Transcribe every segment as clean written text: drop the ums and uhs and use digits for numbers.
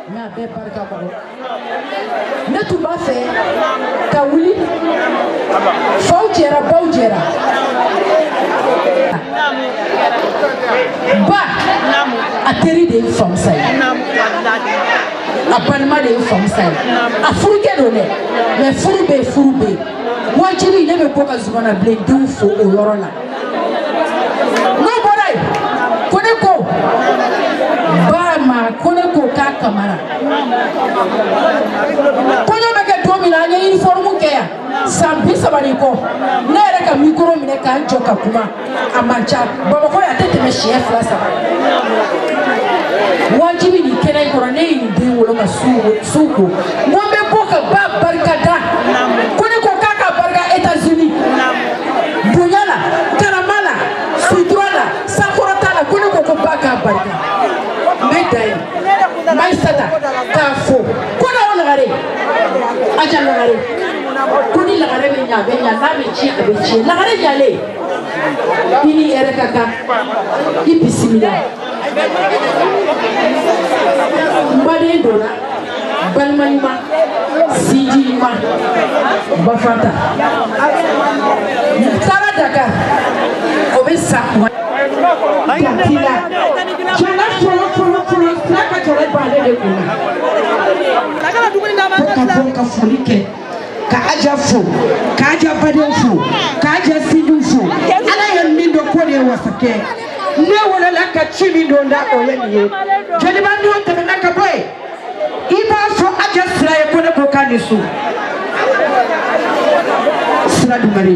mais a bɛɛ barika kɔrɔ ne tun b'a fɛ ka wuli faw jɛra baw jɛra ba a teri de ye famusa ye a balima de ye famusa ye a furukɛ don dɛ mais furu bɛ yen furu bɛ yen wajibi ne bɛ bɔ ka zumana bilen denw fo o yɔrɔ la n'o bɔra yen ko ne ko ba ma ko ne ko k'a kamara kɔɲɔ bɛ kɛ don min na an ye uniforme kɛ yan san 30 kɔ ne yɛrɛ ka micro minɛ k'an jɔ ka kuma a man ca Bamakɔ yan a tɛ tɛmɛ siɲɛ 2-3 wajibi nin kɛnɛ in kɔrɔ ne ye nin den wolo ka su ko n ko n bɛ bɔ ka ba barika da ko ne ko k'a ka barika États-Unis bonya la karama la sutura la sankɔrɔta la ko ne ko ba k'a barika n bɛ da yen Maïssata k'a fo ko ne o lagare aja lagare ko ni lagare bɛ ɲɛ a bɛ ɲɛ n'a bɛ tiɲɛ a bɛ tiɲɛ lagare ɲalen i ni hɛrɛ ka kan i bisimila n baden donna balima ɲuman sinji ɲuman Bafata n taara Dakar o bɛ san 20 Gakila jana fɔlɔ sira ka jɔrɔ baale de kun na ko ka bɔ ka foli kɛ ka Aja fo ka Aja baden fo ka Aja sinjiw fo Ala ye min dɔn ko de ye wasakɛ ne wolola ka ci min don da o ye nin ye jeliba don tɛmɛna ka bɔ yen I b'a fɔ Aja sira ye ko ne ko k'a ni su sira dumare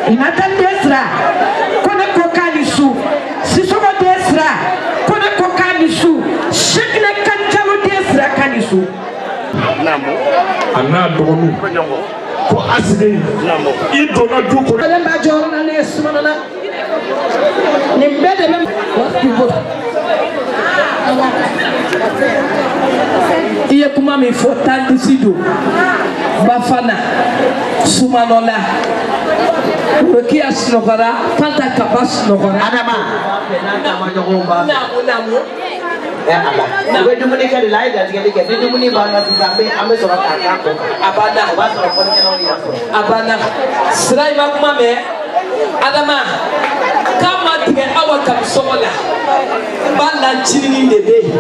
Inata den sira ko ne ko k'a ni su Sisoko den sira ko ne ko k'a ni su Sekine Kanjalo den sira k'a ni su a n'a dɔgɔninw ko Asile I donna du kɔnɔ ale b'a jɔyɔrɔ na ne ye sumana na nin bɛɛ de bɛ I ye kuma min fɔ Tandisi don Bafana Sumanola Rokia sunɔgɔra Fanta Kaba sunɔgɔra Adama namu ala we dumuni kɛ de la ida tigɛli kɛ ni dumuni banna sisan an bɛ sɔrɔ k'a k'a kɔ abana o b'a sɔrɔ fɔlikɛlaw y'a sɔrɔ abana sira I ma kuma mɛn Adama k'a ma tigɛ Awa Kamisɔngɔ la ba lancinin de bɛ yen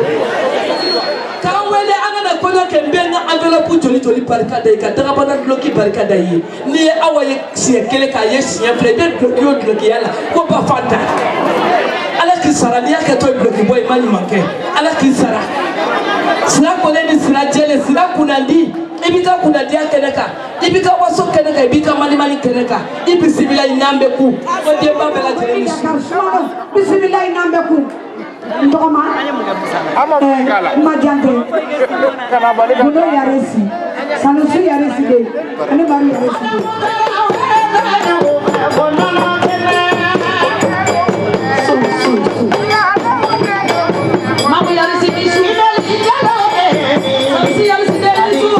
k'an wele an kana kɔɲɔ kɛ n bɛ n ka enveloppe joli barika da ye ka dagabana duloki barika da ye n'i ye Awa ye siɲɛ 1 k'a ye siɲɛ 2 I bɛ duloki o dulokiya la ko Bafanta Ala k'i sara n'i y'a kɛ to duloki bɔ I ma ɲuman kɛ Ala k'i sara sira kɔlen ni sira jɛlen sira kunnandi I b'i ka kunnadiya kɛnɛ kan I b'i ka waso kɛnɛ kan I b'i ka mani kɛnɛ kan I bisimila I n'an bɛ ku ko denba bɛɛ lajɛlen ni su bisimila I n'an bɛ ku ndɔgɔma majante bulo yaresi sanusi yaresi de ani bari yaresi de mamu yaresi de su sanusi yaresi de su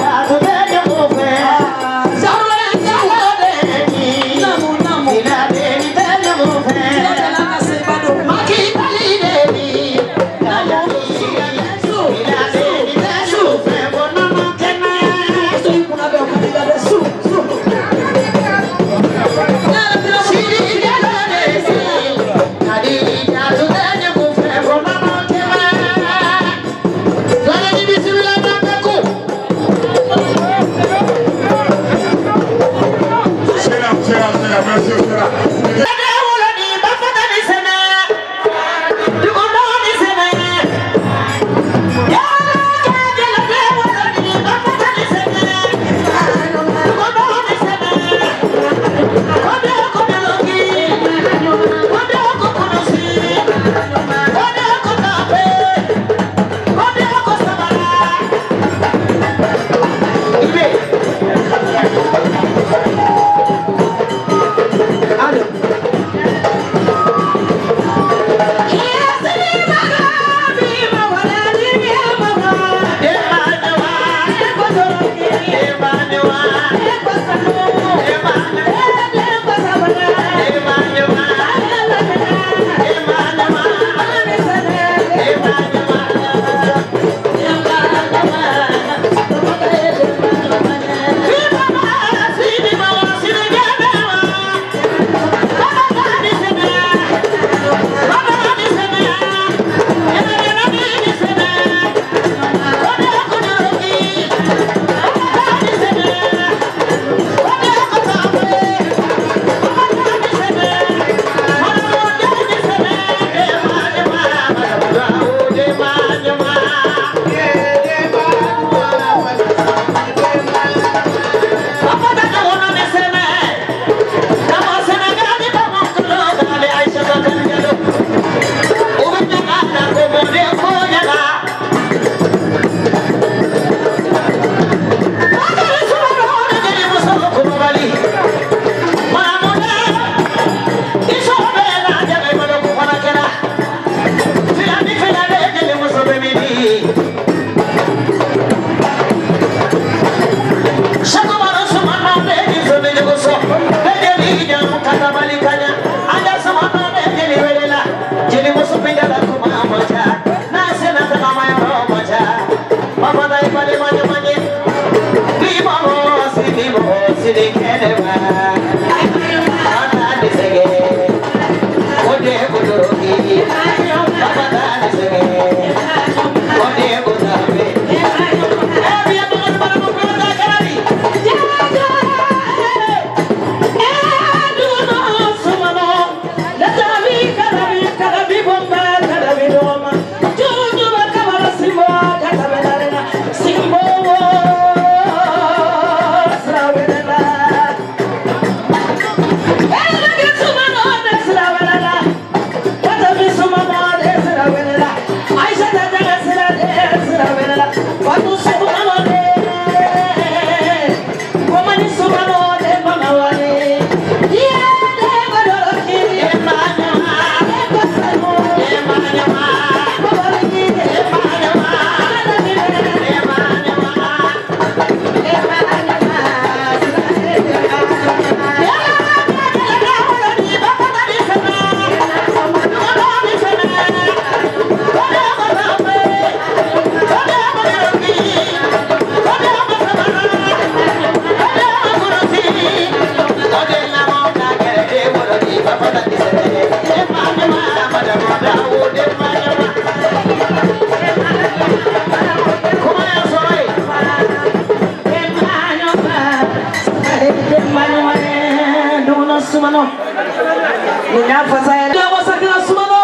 Nya fasa ya. Ya wasakira sumano.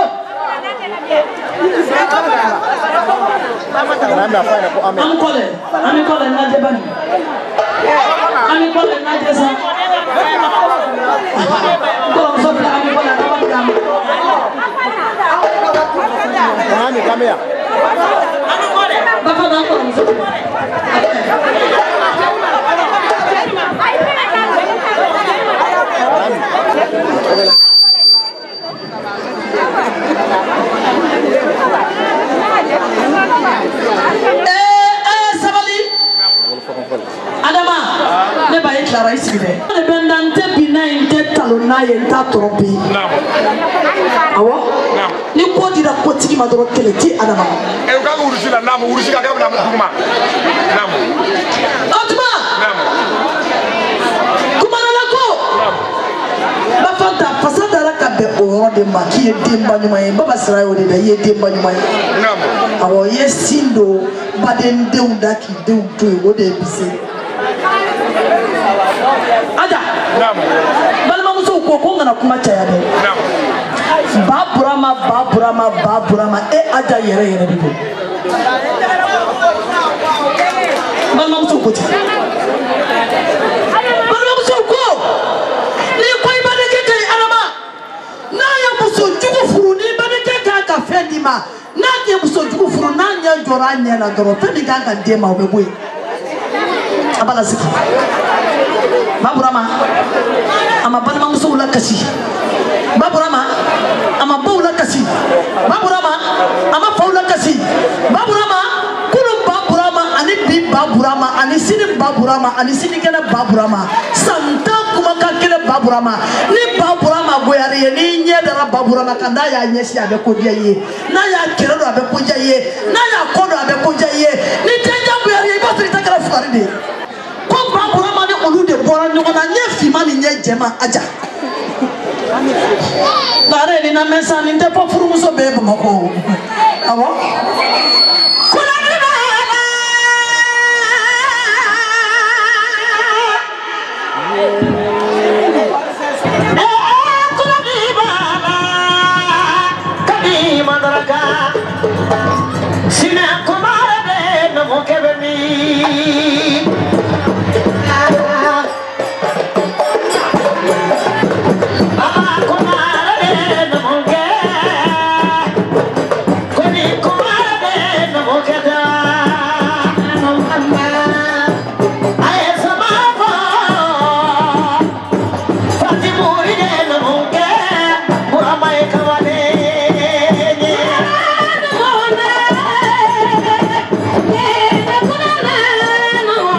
Ami kole na debani. Ami kole na desa. Ko so bla ami kole na ba dam. Ami come here. Ami kole. Ba fa na ko so. Sabali Adama ne ba ye clara ici de ne bendante bina inte talona ye nta trompi awo ni ko dira ko tigi ma doro kele ti Adama E ka urusi la namu urusi ka ka namu kuma namu kuma na ko ba fanta fasada la ka be o de ma ki e demba nyuma ye baba sira o de da ye demba nyuma ye awo ye sindo baden deunda ki deuto o de bise aja balma muso ko ngana kuma caya de baburama e aja yere de balma muso ko ti balma muso ko ni ko ibade ke kai arama na ya muso jugu furu ni ibade ke ka fendi ma na ke muso jugu furu na nya jora nya na doro fe mi ka de ma o be boy abala siki baburama ama balma muso la kasi baburama ama bawla kasi baburama ama fawla kasi baburama kulum baburama ani bi baburama ani sini baburama ani sini kena baburama santa kuma ka kele baburama ni baburama goyare ye ni nya dara baburama kanda ya nyesi abe ko dia ye na ya kero do abe ko dia ye na ya kodo abe ko dia ye ni tenja goyare ye ba trita kala fukari de ko baburama ni olu de bora nyogo na nye fima ni nye jema aja bare ni na mesa ni te po furu muso be Bamako awo kuna ni baba kuna ni baba kadi madaraka sina kumara de no mokebe mi No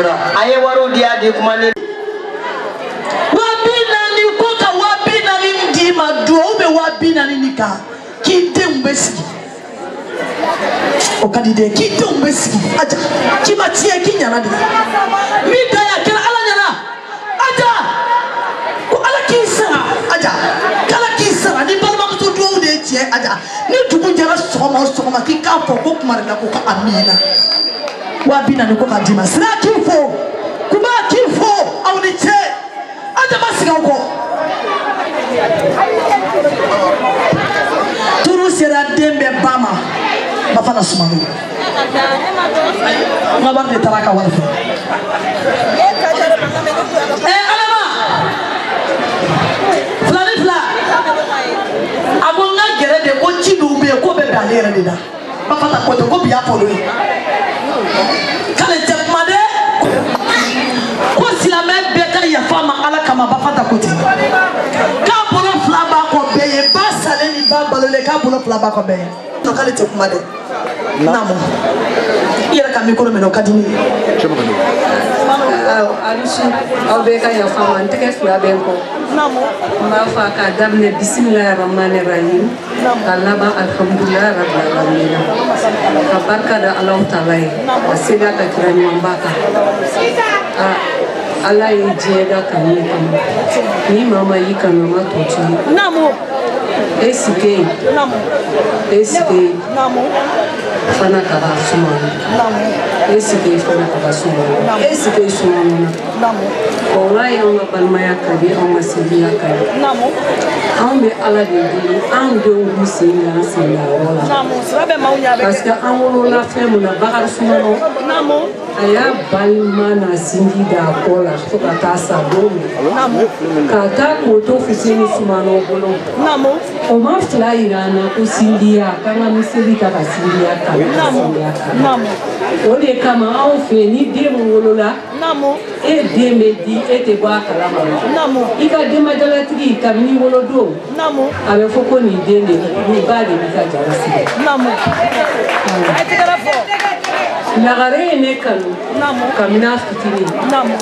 aye waro dia de kuma ni wabina ni koka wabina ni ndima do ube wabina ni nika kite mbesi okadide kite mbesi aja kimatie kinyana de mida ya kala ala nyana aja ko ala kisa aja kala kisa ni balma ko do de tie aja ni dugu jara soma kika fo ko kuma na ko ka amina wabina ni koka dima sira kifo kuma kifo awniche aja basiga uko turu sera dembe bama bafana sumanu ngabar de taraka walfa alama fla abonga gere de ko chidu be ko be dalere de da bafata ko to ko biya polo kale japmade ko silame be kale ya fama ala kama bafata ko ti ka bolo fla ba ko be ye basale ni ba balole ka bolo fla ba ko be to kale japmade namo ira ka mikoro meno kadini alusi awbeka ya fama nteke fla benko namo ma fa ka dabne bismillahirrahmanirrahim kalaba alhamdulillah rabbil alamin barka da Allah taala asida ka kirani mambaka Allah yi jega kani ni mama yi kanu matoci namo esike namo fana kaba sumani namo esike fana kaba sumani esike sumani namo wallahi on balmaya kabi on masiliya kabi namo on be ala de an de musinga sina wala namo sabe maunya be parce que an wolo la femme na bakar sumano namo aya balma na singi da kola to kata sabo namo kata ko to fusini sumano bolo namo o ma flairana ko sindia kama misili kaka sindia namo ole kama au fe ni demo wolola namo e deme di ete ba kala namo ika dema dala tigi kamni wolodo namo abe foko ni dende ni bade ni ka jarasi namo ete kala fo lagare ne kanu namo kamina fitini namo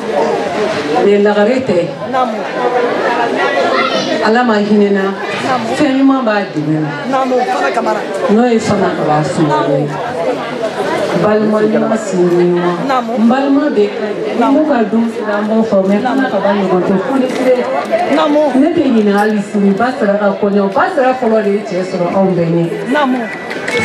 le lagare te namo alama hinena fenuma ba dinena namo fana kamara no e fana kala sumo balma ma sinima balma be namo ka dum namo fo me fana ka ba no to kuli sire namo ne be ni ali sini basara ka ko no basara fo lo de cheso on be ni namo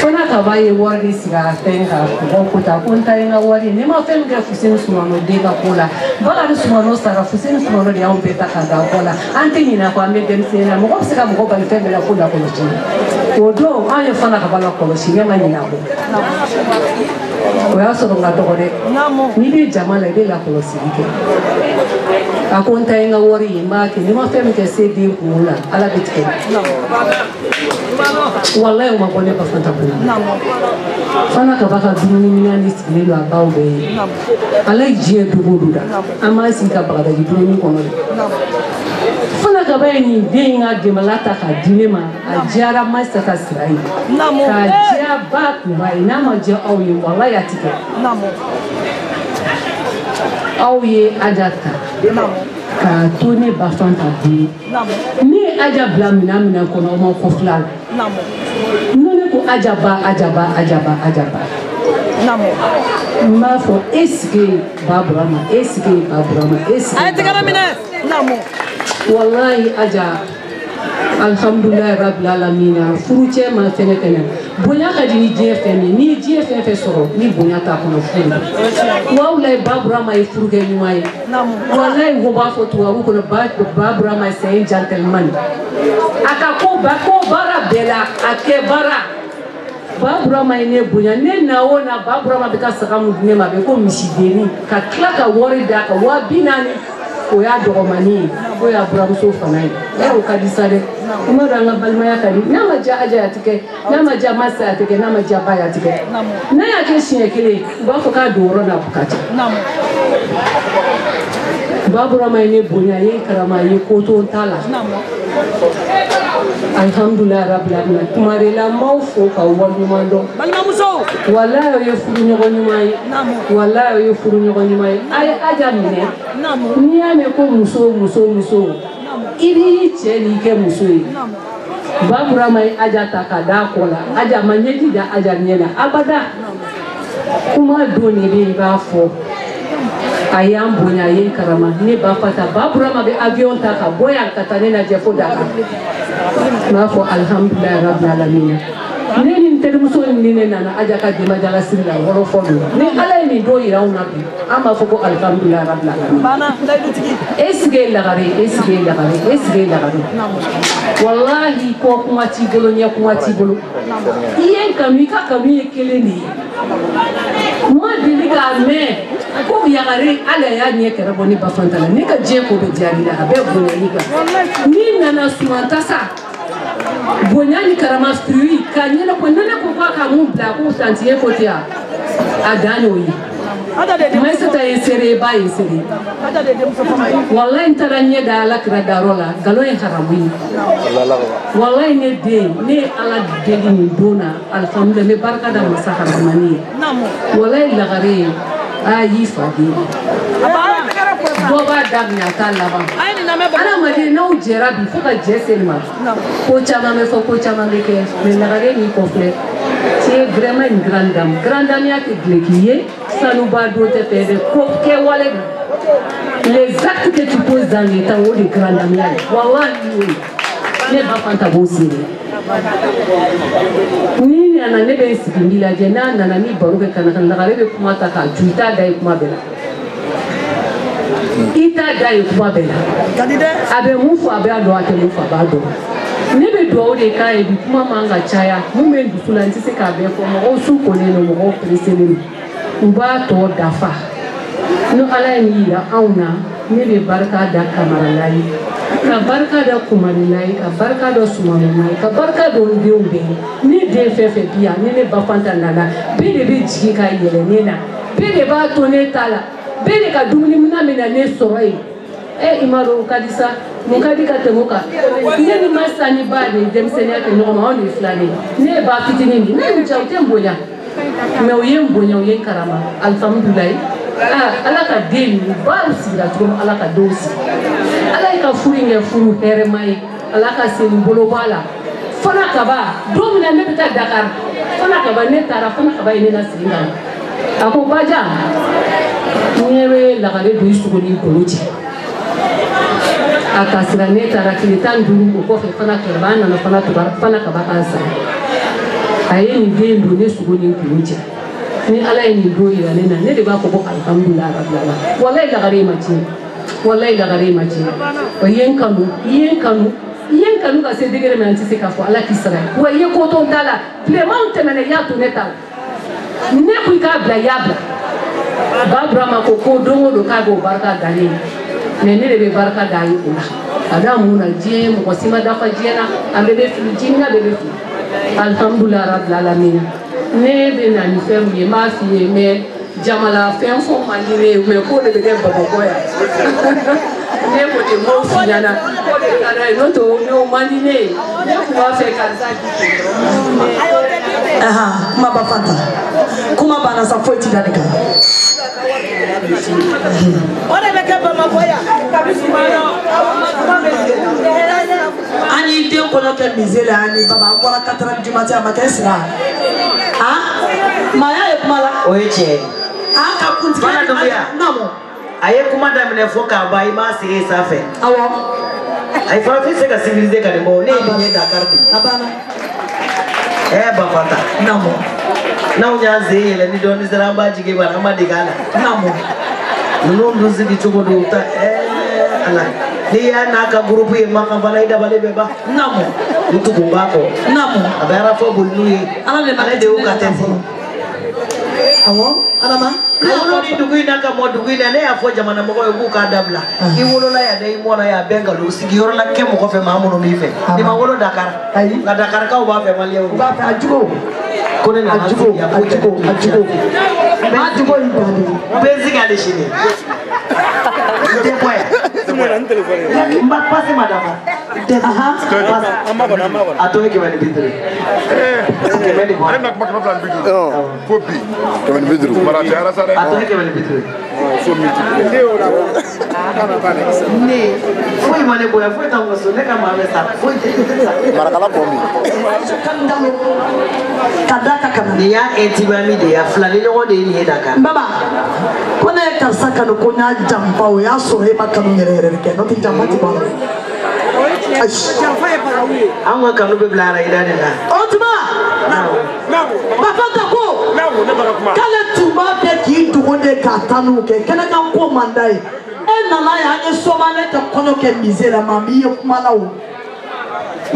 fana ka ba ye wari siga tenga ko ko ta konta ina wari ne ma fem ga fusin sumano de ka kola ba ga sumano sara fusin sumano de on be ta ka ga kola ante ni na ko ame dem sena mo ko sika mo ko ba fem la ko da ko chi o do ayo fana ka ba la ko chi ne ma ni na ko o ya so nga to de ni bi jamala de la ko si ke ka konta ina wari ma ke ni ma fem ke se de ko la ala bitke wallahi ma ko ne ba fanta fana ka baka dumuni minani sigile lo abaw be ala jiye dugodu da ama si ka baka da dumuni kono fana ka ba ni denga de malata ka dinema a jara masta ka sirai ka jia ba ku ba ina ma je awye wallahi atike awye ajata ka tone ba fanta bi ni aja blamina mina kono mo ko flan none ko ajaba namo ma fo eske babrama atigara mina namo wallahi aja alhamdulillah rabbil alamin furuche ma fene kene bonya ka di ni GFM fe soro ni bonya ta kono furu wallahi babrama e furuge ni mai namo wallahi go ba fo tuwa ko babrama c'est un gentleman aka ko bara bela ake bara babrama ine bonya ne naona babrama beka saka mu ne ma be ko misideni ka klaka wori da ka wa binani ko ya dogomani ko ya buramu so fanai ya o kadisare kuma ranga balma ya kadi nama ja aja atike nama ja masa atike nama ja baya atike na ya ke shi ekele ba ko ka doro na bukata babrama ine bonya ye karama ye ko to tala alhamdulillah rabbil alamin kumarela mawfo ka walumando balimamuso wallahi yo furu nyogo nyumai wallahi yo furu nyogo nyumai ay aja mine ni ame ko muso iri cheli ke muso yi babura mai aja takada kola aja manyeji da aja nyela abada kuma doni be ba fo ayam bonya yin karama ne ba fata babura ma be avion ta ka boya katane na jefo da ma fo alhamdulillah rabbil alamin ne ni muso ni ne nana aja ka dima jala sirila woro fo do ni ala ni do ira una bi ama fo ko alhamdulillah rabbil alamin bana ndaidu tigi esge lagare wallahi ko kuma ci bolo nya kuma ci bolo yen kami ka kami keleni ma dili ga me ko yagare ala ya nye kera boni bafantala ni ka je ko be jari la be bonya ni ga ni nana sumanta sa bonyani karama stui kanyela ko nana ko ka mu bla ko santier ko tia adano yi mais ça t'a inséré ba inséré wallahi taranye da la kra darola galo en haramu wallahi ne de ne ala de ni dona alhamdulillah me barka da masahara mani wallahi la gare ayi fadi doba dagna talaba ana made no jerabi fuka jeselma ko chama me fo ko chama me ke me la gare ni complet c'est vraiment une grande dame ya te glekiye ça nous va doter faire que wale les actes que tu poses dans les temps de grande dame ya wallahi ne ba fanta bosi ni ana ne be sikindila jena na ni baruke kana kana gare be kuma ta ka juita dai kuma bela ita dai kuma bela abe mufu abe ado ate mufu abado ne be do de kai bi kuma manga chaya mu men du sulanti se ka be fo mo su ko ne no mo presele uba to dafa no ala ni ya auna ne be barka da kamaralai ka barka da kumarilai ka barka da sumanai ka barka da ndiumbe ni de fefe bia ne ba fanta nana be de be jiki ka yele ne na be de ba to ne tala be de ka dumuni muna mena ne soroi imaro kadisa mukadi ka temuka ne ni masani ba de demsenia ke no ma on flani ne ba fitini ne bi chaute mbonya me oyen mbonya oyen karama alhamdulillah ala ka deni ba usira to ala ka dosi ala ka furinge furu hermai ala ka sen bolo bala fana ka ba domina ne bita Dakar fana ka ba ne tara fana ka ba ne na singa ako baja nyewe la gare do isugoni koloji akasira ne tara kilitan duru ko fe fana ka ba na fana to fana ka ba kansa ayeni dendo ne sugoni koloji ni ala ni do ira ne de ba ko alhamdulillah rabbil alamin wallahi la gare machi o yen kanu ka se degere men anti se ka fo ala kisra wa ye ko ton dala vraiment temene ya to neta ne ku ka bla yabla babra ma ko dongo do ka go barka gani ne de be barka gani una adamu na je mo ko sima dafa jena ambe be jinna be alhamdulillah rabbil alamin ne be na ni fem ye ma fi me jamala fem fo manire me ko de be baba boya ne ko de mo fi yana ko de kana no to no manine ne ko wa fe kanza kuma ba fanta kuma ba na sa foti da daga ora be ka ba ma boya ani de ko no ke mizela ani baba ko 4 du matin ma kesra maya e kuma la oyeche aka kunti bana do ya namo aye kuma da mene foka ba ima se safe awo ay fa fi se ka civiliser ka de mo ne ni Dakar bi abana ba fata namo na unya zele ni doni zara ba jige ba ma digala namo no nduzi di chogo do ta ala ni ya na ka groupe e ma ka bala ida bale beba namo mutu kumbako namo abara fo bulnuyi ala de uka tenzi awo alama no ni dugu ina ka mo dugu ina ne ya fo jamana mo ko buka dabla ki wolo la ya dai mo na ya benga lo sigi yor la ke mo ko fe ma mo no mi fe ni ma wolo Dakar la Dakar ka o ba fe mal yow ba fe ajugo ko ne na ajugo ibani basic ade shini de boya mba passe madama Atau kemana bidu? Kemana? Ada nak makan apa bidu? Kopi. Kemana bidu? Marah cara sana. Atau kemana bidu? Nih, foi mana boleh, foi tahu nggak soalnya kan mana sah, foi Marah kalah komi. Kada kakak. Dia etibami dia, flani nyogo dia ini dah kan. Baba, kau nak kerja kalau kau nak jampau ya sore makan nyere ke, nanti jampau tu baru. Angga kamu bebelara ini dah. Oh cuma. Bapa takku. Kalau cuma pergi tu kau dekatanu ke, kena kau mandai. Nana ya nye somane te kono ke misera mami yo malau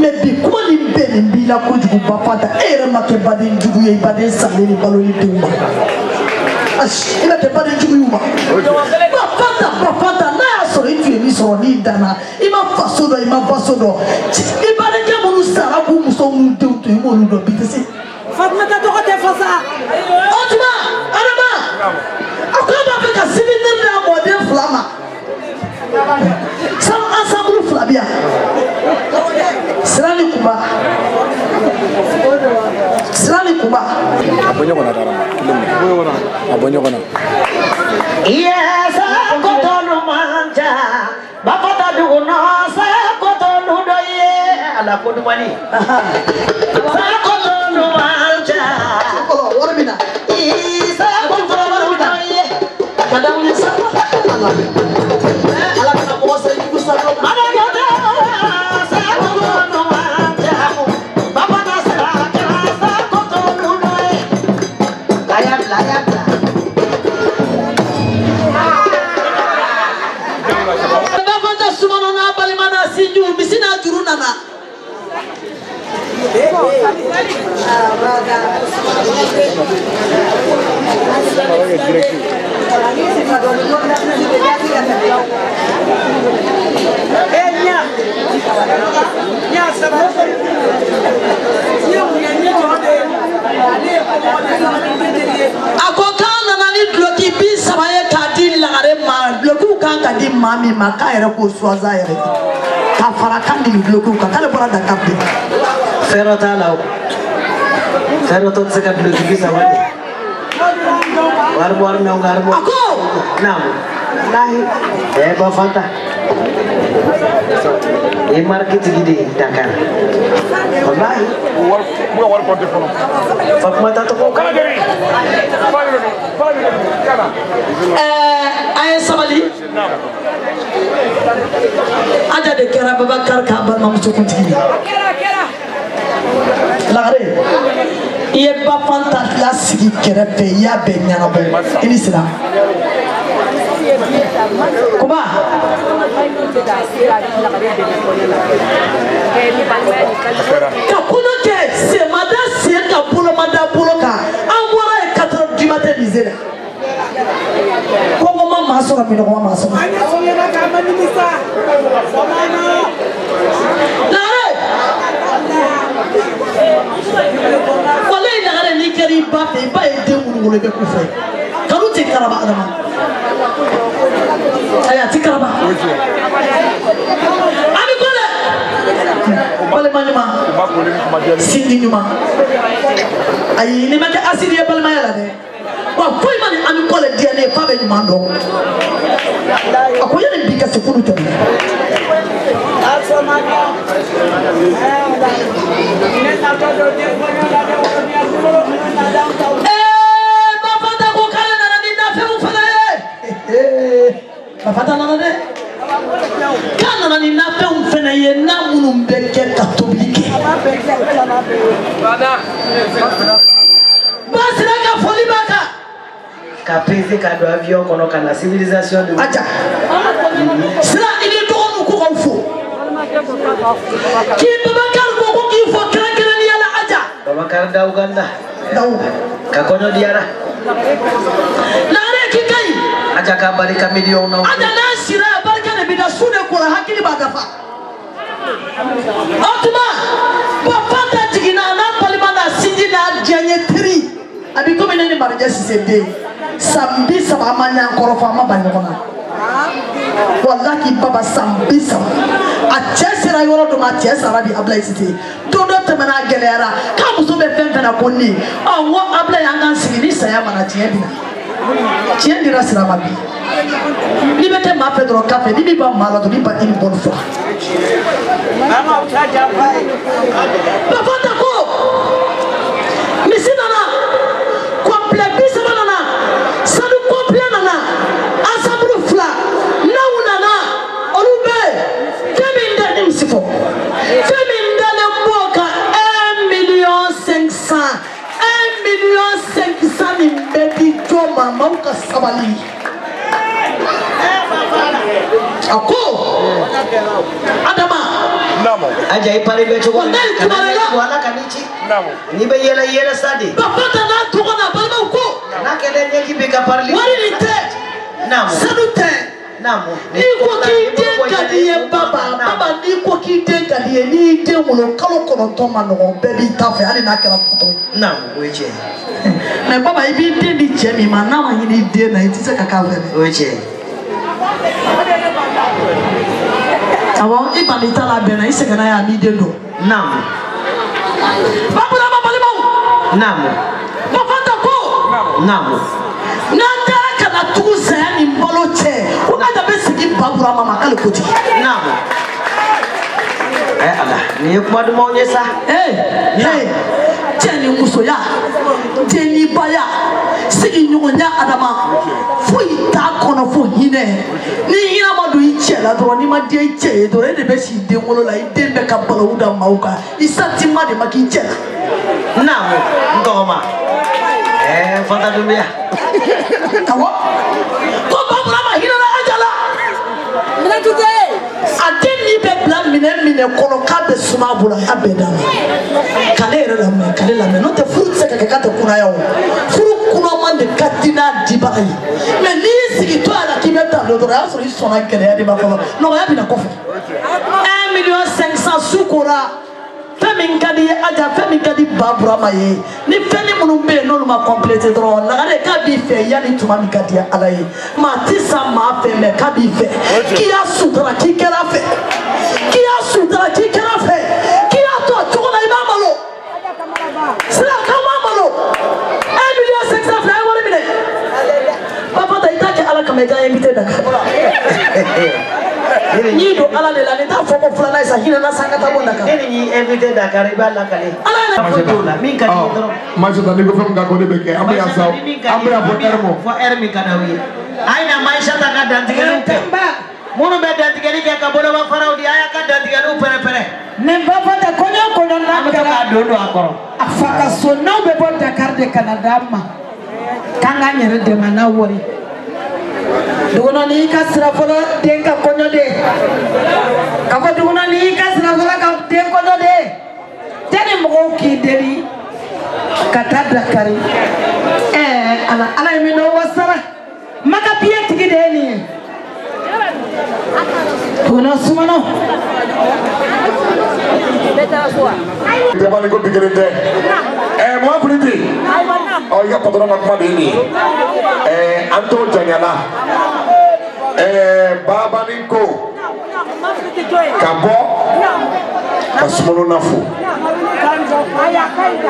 me bi ko ni be ni bila ko jugu bapata ere make badin jugu ye badin sale ni balo ni tumba ash ina te badin jugu yuma bapata na ya so itu ni so ni dana ima fasodo i badin ke monu sara bu muso mu de to i monu do bitesi Fatma ta to ko te fasa otuma arama akaba be ka sivinir na modern flama sam ensemble flabia Sirani Kuba Abonyo kona darama. Abonyo kona. Yes, kotonu manja, bapa tadu no sa kotonu doye, ala kodu mani. Sa kotonu manja. Oh, warmina. Isa kotonu doye. Kadang ni sa. Ala kana mo sa ibu sa. Mana yoda sa kotonu manja, bapa na sa kotonu doye. Layap. Bafata sumano na bali mana sinju misina juru nana. Ako kana nani bloki bi sabaye kadi lagare ma bloku kan kadi mami maka ere ko swaza ere ka fara kan di bloku kan kale bora da kapde Ferota lau. Ferota sekat bloki bi sabaye. War me ngarbo. ako Nam. Nahi. Bafata. Market gede Dakar. Wallahi. War konti fono. Fatma ta to ko Kana gari. Kana. aye sabali aja de kera Babakar ka ba mamuso kuntigi lagare iye ba fanta la sigi kerefe ya be nyana bo ini sira kuba ka kuno ke se mada se ka pulo mada pulo ka amwara e 4 du matin misera como mama so ka mino mama so wala ina gare ni kari ba fe ba e de mun ngole be ku fe kanu te karaba adama aya ti karaba ami kole bale manyuma sindi nyuma ayi ni maka asiri bale mayala de wa foi mani ami kole DNA fa be nyuma ndo akoya ni bika se kunu tabi bafata ko kala na ni na fe mu fana bafata na de kana na ni na fe mu fana ye na munu mbeke katobike basi na ka foli baka Caprice kado avion kono kana civilisation de aja sira ini to mu ko ko fo ki Babakar ko ki fo kala ni ala aja Babakar da Uganda daw ka konyo diara na re ki kai aja ka bari ka million na aja na sira barka ne bida sune ko hakili ba gafa otuma bafata tigina na palimana sindi na janye 3 abi ko menene marja sisende sambi sabamanya korofa ma banyo kona Wallahi baba sambisa a cɛ sera yɔrɔ dɔ ma cɛ sara bi Ablaye Cissé don dɔ tɛmɛna a gɛlɛyara k'a muso bɛ fɛn fɛn na ko ne n ko Ablaye an k'an sigi ni saya mana tiɲɛ bɛ na tiɲɛ dira sira ma bi n'i bɛ kɛ maa fɛ dɔrɔn k'a fɛ n'i bɛ ban maa la dɔrɔn i ba i ni bɔli fɔ Bafata ko misi nana complet 30 nana sanu complet nana ensemble fila n'aw nana olu bɛ fɛn min da ni misi fɔ fɛn min dalen bɔ ka 1,500,000 1,500,000 nin bɛ di jɔ ma maaw ka sabali a ko Adama aja ipari bɛ cogo min wala ka ni ci ni bɛ yɛlɛ sadi Bafata n'a tɔgɔ na balimaw ko n'a kɛlɛ ɲɛji bɛ ka parili wari nin tɛ sanu tɛ n'i ko k'i den ka di ye baba n'i ko k'i den ka di ye n'i y'i den wolo kalo 9 ma nɔgɔn bɛɛ b'i ta fɛ hali n'a kɛra pɔtɔ ye o ye tiɲɛ mais baba i b'i den di cɛ min ma n'a ma ɲini i den na i tɛ se ka k'a fɛ dɛ o ye tiɲɛ awɔ i bani ta la bɛnna i sɛgɛnna yan n'i den don Baburama balimaw Bafata ko n'an taara ka na tugu saya ni balo cɛ ko Aja bɛ segin Baburama ma k'ale ko ten Ala nin ye kuma dumanw ye sa cɛ ni musoya denibaya sigiɲɔgɔnya Adama foyi t'a kɔnɔ fo hinɛ ni hinɛ ma don i cɛ la dɔrɔn n'i ma den i cɛ ye dɔrɔn e de bɛ si den wolo la i den bɛ ka balawu da maaw kan i sentiment de ma k'i cɛ la n tɔgɔma Fanta Dunbiya awɔ ko Baburama hinɛna Aja la a den min bɛ bila minɛ kɔnɔ k'a bɛ suma a bolo a y'a bɛɛ d'a ma k'ale yɛrɛ lamɛn k'ale lamɛn n'o tɛ furu tɛ se ka kɛ k'a tɛ kunaya o furu kunama de ka di n'a dibaga ye mais n'i y'i sigi to a la k'i bɛ taa dɔrɔn o y'a sɔrɔ i sɔnna gɛlɛya de ma fɔlɔ nɔgɔya bɛ na kɔfɛ 1,500,000 su kora fɛn min ka di Aja fɛn min ka di Baburama ye ni fɛn ni minnu bɛ yen n'olu ma compléter dɔrɔn lagare k'a b'i fɛ yanni tuma min ka di Ala ye maa ti sa maa fɛ mais k'a b'i fɛ k'i y'a sutura k'i kɛra fɛ k'i y'a sutura k'i kɛra fɛ k'i y'a to a cogo la i b'a malo sira k'an b'a malo 1,500,000 filɛ a ye wari minɛ Bafata i t'a kɛ Ala kama i k'a invité Dakar n'i don Ala de la ni t'a fɔ ko filanan ye sa hinɛna sa an ka taa bɔ Dakar e ni y'i invité Dakar i b'a lakale Ala yɛrɛ foyi t'o la min ka di ye dɔrɔn Maïssata ni ko fɛn min ka ko ne bɛ kɛ an bɛ yan sa an bɛ yan fɔ heure mɔ fɔ heure min ka d'aw ye a ye na Maïssata ka dantigɛliw kɛ minnu bɛ dantigɛli kɛ ka boloma faraw di a y'a ka dantigɛliw pɛrɛn-pɛrɛn nin Bafata kɔɲɔ n'a an bɛ to kɛra k'a don a kɔrɔ a fa ka so n'aw bɛ bɔ Dakar de ka na d'an ma k'an k'an yɛrɛ dɛmɛ n'a wari duguna ni y'i ka sira fɔlɔ den ka kɔɲɔ de k'a fɔ duguna ni y'i ka sira fɔlɔ ka den kɔɲɔ de yanni mɔgɔw k'i deli ka taa Dakar Ala ye min dɔn wasara Maka piye tigi de ye nin ye duguna sumano Jamani ko bigere tɛ mɔgɔ fili tɛ ɔ i ka patron ka kuma de ye nin ye an t'o janyala Babani ko ka bɔ ka Sumanona fo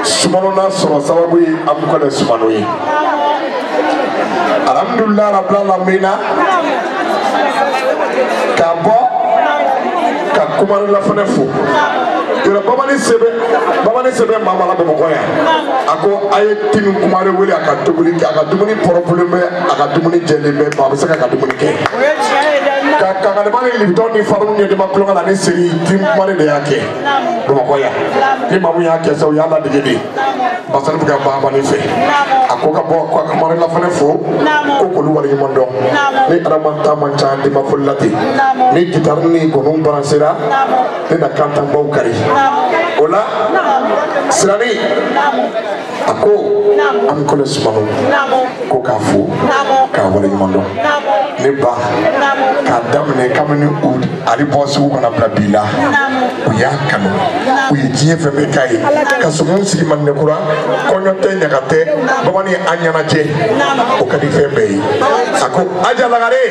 Sumanona sɔrɔ sababu ye an b'u kɔnɔ Sumano ye alhamdulilayi rabbil alamina ka bɔ ka Kumanila fana fo yɔrɔ Babani sɛbɛn maa ma la Bamakɔ yan a ko a ye Tini Kumare wele a ka dumuni kɛ a ka dumuni pɔrɔnpɔrɔlen bɛ a ka dumuni jɛlen bɛ a bɛ se ka dumuni kɛ ka kangalima ni libidɔn ni faru ɲɛdima kulonkɛ la ni seri Tini Kumare de y'a kɛ Bamakɔ yan ni maa mun y'a kɛ sa o y'a ladege de Basani bɛ ka Babani fɛ a ko ka bɔ ka Kumanila fana fo ko k'olu waleɲuman dɔn ni adama ta man ca an ma foli la ten ni gitari ni gɔnɔw baransera ne na kan tan baw kari o la Sirani a ko an bɛ kɔnɔ Sumano ko k'a fo k'a waleɲuman dɔn ne ba k'a daminɛ kabini ale bɔ sugu kɔnɔ bila bi la u y'a kanu u ye diɲɛ fɛn bɛɛ k'a ye ka sɔngɔn sigi Mandekura kɔɲɔ tɛ ɲaga tɛ bamanan ye an ɲɛnajɛ o ka di fɛn bɛɛ ye a ko Aja Lagare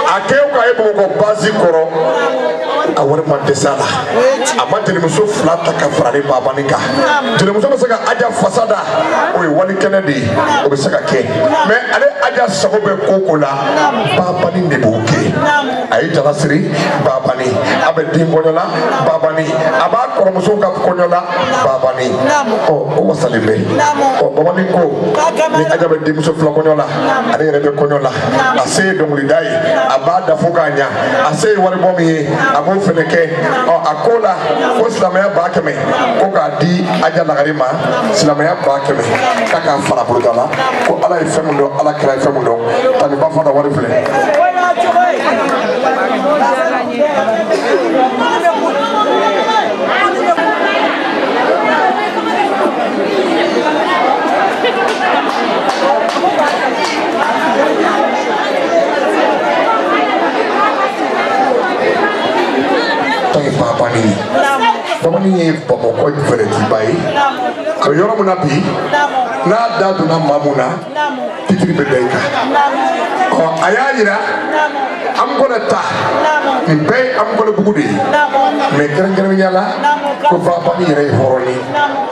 a kɛ o ka ye Bamakɔ basi kɔrɔ a wari ma dɛsɛ a la a ma jelimuso 2 ta ka fara ale Babani kan jelimuso bɛ se ka Aja fasa da o ye wali kɛnɛ de ye o bɛ se ka kɛ mais ale Aja sago bɛ ko ko la Babani de b'o kɛ a ye jala siri Babani a bɛ den kɔɲɔ la Babani a b'a kɔrɔmuso ka kɔɲɔ la Babani o wasalen bɛ Babani ko ni Aja bɛ denmuso 2 kɔɲɔ la ale yɛrɛ bɛ kɔɲɔ la a se ye dɔnkilida ye a b'a da fo k'a ɲa a se ye waribɔ min ye a b'o fɛnɛ kɛ a ko la ko silamɛya 100 ko k'a di Aja Lagare ma silamɛya 100 k'a k'a fara boloda la ko Ala ye fɛn min dɔn Ala kira ye fɛn min dɔn tani ba fɔ da wari filɛ Babani ye Bamakɔ fɛrɛtiba ye a bɛ yɔrɔ min na bi n'a da donna maa mun na titiri bɛ da i kan a y'a yira Amgɔlɛ ta nin bɛɛ ye Amgɔlɛbugu de ye mais kɛrɛnkɛrɛnnenya la ko Babani yɛrɛ ye hɔrɔn ye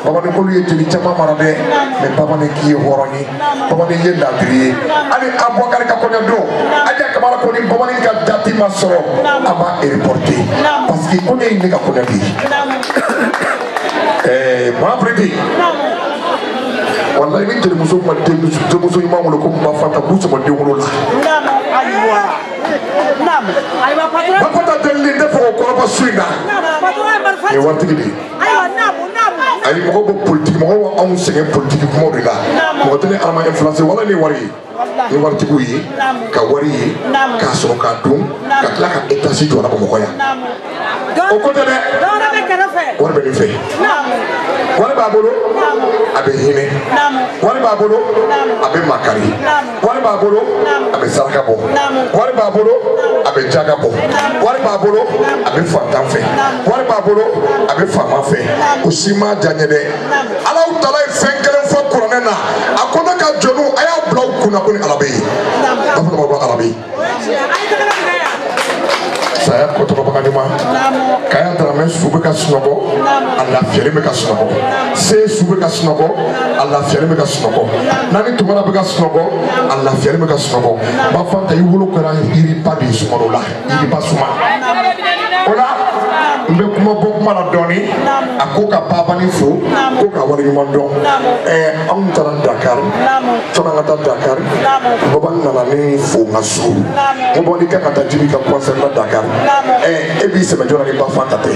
Babani k'olu ye jeli caman mara dɛ mais Babani k'i ye hɔrɔn ye Babani ye ladiri ye hali Abubakari ka kɔɲɔ don Aja Kamara ko ni Babani ka date ma sɔrɔ a b'a reporter parce que kɔɲɔ ye ne ka kɔɲɔ de ye Mahabridi wallahi ni jelimuso ma denmuso ɲuman wolo ko ba fata k'u sama den wolo la ba fata delilen tɛ fɔ o kɔrɔbɔ su in na nin ye waritigi de ye ayi mɔgɔw bɛ politiki mɔgɔw b'anw sɛgɛn politiki kumaw de la mɔgɔ tɛ ne Ala ma influencer wala ni wari ye ni waritigiw ye ka wari ye k'a sɔrɔ k'a dun ka tila ka étage jɔ la Bamakɔ yan o ko tɛ dɛ wari bɛ nin fɛ wari b'a bolo a bɛ hinɛ wari b'a bolo a bɛ makari wari b'a bolo a bɛ saraka bɔ wari b'a bolo a bɛ jaga bɔ wari b'a bolo a bɛ fantan fɛ wari b'a bolo a bɛ faama fɛ o si ma diya n ye dɛ Alahu Taala ye fɛn kelen fɔ kuranɛ na a ko ne ka jɔnw a y'a bila u kunna ko ni Ala bɛ yen b'a fɔ ne ma ko Ala bɛ yen saya ko tɔgɔbaga di ma kaya Dramɛ su bɛ ka sunɔgɔ a lafiyalen bɛ ka sunɔgɔ se su bɛ ka sunɔgɔ a lafiyalen bɛ ka sunɔgɔ Nani Tumana bɛ ka sunɔgɔ a lafiyalen bɛ ka sunɔgɔ b'a fɔ ta i wolo kɛra yiriba de ye sunkalo la yiriba suma o la n bɛ kuma bɔ kuma la dɔɔni a ko ka Babani fo ko ka wari ɲuman dɔn anw taara Dakar sɔnni an ka taa Dakar Babani nana ne fo n ka so n ko Babani k'a ka taa Djibi ka concert la Dakar e b'i sɛbɛ jɔna ni ba Fanta tɛ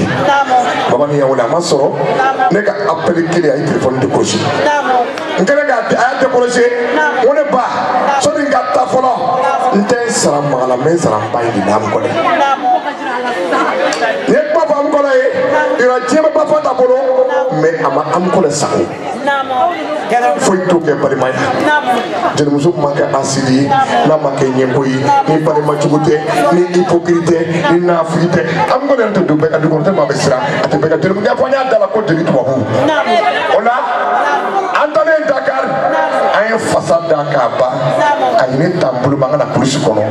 Babani y'a wele a ma sɔrɔ ne ka appel kelen a ye téléphone décroché n kɛlen k'a a y'a décroché n ko ne ba sɔnni n ka taa fɔlɔ n tɛ sara maga la n bɛ sara n ba ye de la Amgɔlɛ n ye kuma fɔ Amgɔlɛ ye yɔrɔ diɲɛ bɛ ba Fanta bolo mais a ma Amgɔlɛ sago foyi t'o kɛ balimaya jelimuso ma kɛ asidi ye n'a ma kɛ ɲɛko ye ni balima cogo tɛ ni hypocrite tɛ ni nafili tɛ Amgɔlɛ yɛrɛ tɛ don bɛɛ ka du kɔnɔ tellement a bɛ siran a tɛ bɛɛ ka jelimu ɲɛfɔ n y'a da la ko jeli tubabu o la an taalen Dakar an ye fasa da k'a ban a ye ne ta n bolo ma an ka na polisi kɔnɔ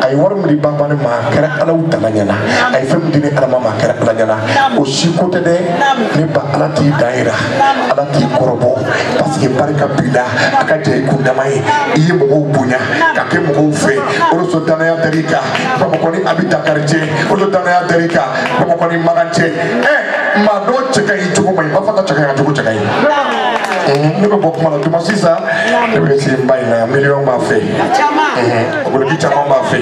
a ye wari min di Babani ma a kɛra Alaw Taala ɲɛna a ye fɛn min di ne Ala ma a kɛra Ala ɲɛna o si ko tɛ dɛ ne ba Ala t'i dan yira Ala t'i kɔrɔbɔ parce que barika b'i la a ka jɛ i kundama ye i ye mɔgɔw bonya ka kɛ mɔgɔw fɛ o de sɔn danaya dar'i kan Bamakɔ ni a bɛ Dakar cɛ o de danaya dar'i kan Bamakɔ ni Magan cɛ maa dɔw cɛ ka ɲi cogo ma ɲi ba Fanta cɛ ka ɲi cogo cɛ ka ɲi ne bɛ bɔ kuma la tuma sisan ne bɛ se n ba in na yan miliyɔn b'a fɛ ogoloki caman b'a fɛ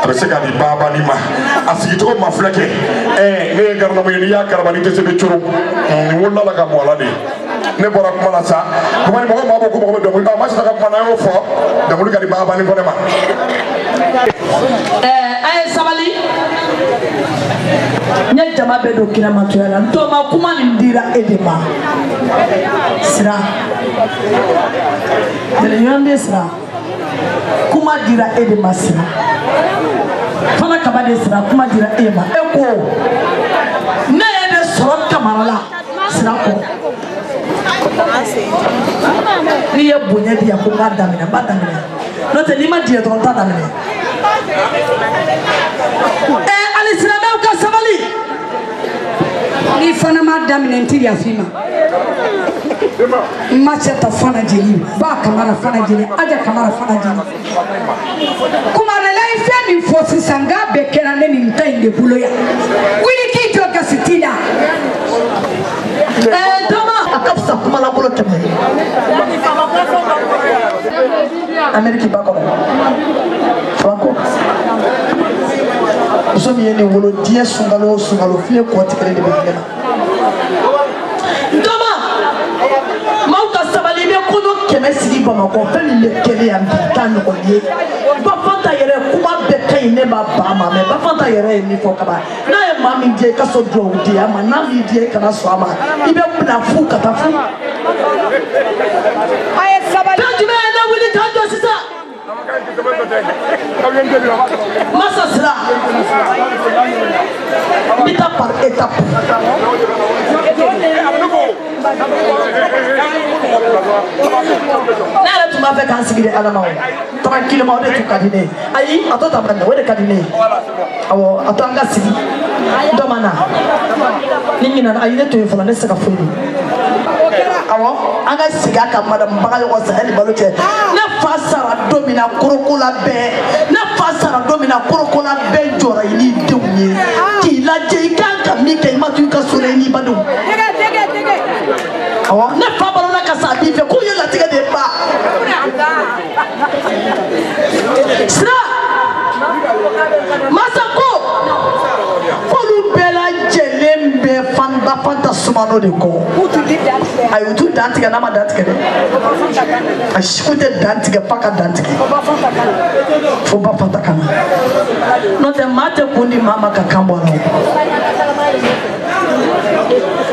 a bɛ se ka di Babani ma a sigicogo ma filɛ kɛ ne ye garalamu ye n'i y'a karaba ni dɛsɛ bɛ coro nin wolola la ka mɔ a la de ne bɔra kuma la sa kuma ni mɔgɔ maa bɔ ko mɔgɔ bɛ dɔnkili ma sera ka kuma na y'o fɔ dɔnkili ka di Babani ko ne ma. a ye sabali n ye jama bɛɛ don kiramatoya la n t'o ma kuma nin dira e de ma sira jeliɲɔgɔn de sira kuma dira e de masira fana kaba de sira kuma dira e ma e ko ne ye de sɔrɔ kamara la sira ko ni ye bonya di ya ko ba daminɛ ba daminɛ n'o tɛ n'i ma diɲɛ dɔrɔn ta daminɛ ali silamɛw ka sabali ni fana ma daminɛ n ti yafi ma Macheta fana jeli ba kamara fana jeli aja kamara fana jeli kumarela ife min fo sisan ga be kera ne nin ta inde bulo ya wili ki to ka sitina dama akafsa kuma la bolo teme Ameriki ba ko Franco so mi yene wolo die sungalo fiye ko tikere de be kena dama mauka sabali be kono keme sigi Bamako fɛn le kele ya tan ko ye ba fanta yɛrɛ kuma bɛ kai ne ba ba ma mais ba fanta yɛrɛ ye ni fɔ kaba na ye ma min die ka so do di ama na mi die kana so ama i be bna fu ka ta fu ay sabali tanjume na wili ka do sisa masa sira bita par étape nara tuma fɛ k'an sigi de Adama tranquillement o de tun ka di ne ayi a to ta bana o de ka di ne awɔ a to an ka sigi dɔ ma na ni ɲinana ayi ne to yen fɔlɔ ne tɛ se ka foyi don awɔ an ka sigi a kan madame Bagayogo Sahel Balo cɛ ne fa sara don min na Korokola bɛɛ ne fa sara don min na Korokola bɛɛ jɔra i n'i denw ye k'i lajɛ i kan ka min kɛ i ma to i ka so la i n'i ba denw awɔ ne fa balola ka sa a b'i fɛ k'u ye latigɛ de ba sira masa ko k'olu bɛɛ lajɛlen bɛ Fanta Sumano de kɔ ayi u t'u dan tigɛ n'a ma dan tigɛ dɛ a siku tɛ dan tigɛ f'a ka dan tigɛ fo ba Fanta kana n'o tɛ maa tɛ kun di maa ma ka kan bɔ a la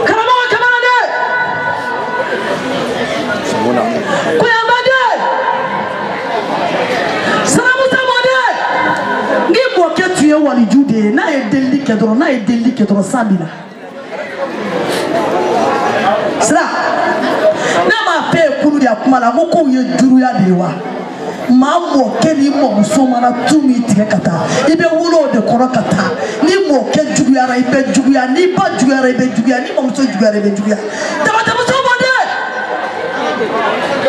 karamɔgɔ kamana dɛ Koyamba dɛ Sanamusa ma dɛ n'i mɔkɛ tun ye waliju de ye n'a ye delili kɛ dɔrɔn san b'i la sira n'a ma fɛ ye kulu de a kuma la ko k'o ye juruya de ye wa maa mɔkɛ ni mɔmuso mana tu min tigɛ ka taa i bɛ wolo o de kɔrɔ ka taa ni mɔkɛ juguyara i bɛ juguya ni ba juguyara i bɛ juguya ni mɔmuso juguyara i bɛ juguya damatɛmuso mɔden